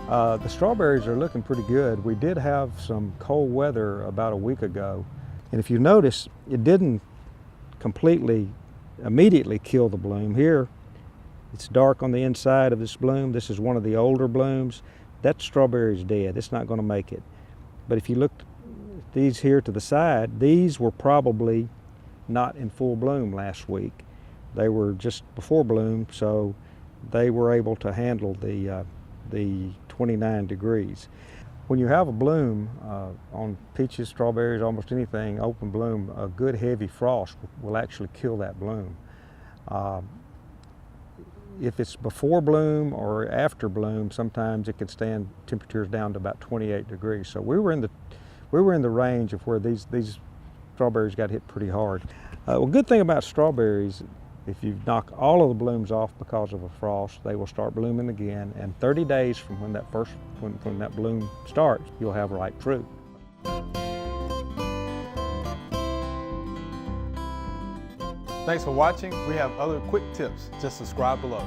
The strawberries are looking pretty good. We did have some cold weather about a week ago, and if you notice, it didn't completely immediately kill the bloom. Here, it's dark on the inside of this bloom. This is one of the older blooms. That strawberry is dead. It's not going to make it. But if you look at these here to the side, these were probably not in full bloom last week. They were just before bloom, so they were able to handle the 29 degrees. When you have a bloom on peaches, strawberries, almost anything, open bloom, a good heavy frost will actually kill that bloom. If it's before bloom or after bloom, sometimes it can stand temperatures down to about 28 degrees. So we were in the range of where these strawberries got hit pretty hard. Well, good thing about strawberries, if you knock all of the blooms off because of a frost, they will start blooming again. And 30 days from when that bloom starts, you'll have ripe fruit. Thanks for watching. We have other quick tips. Just subscribe below.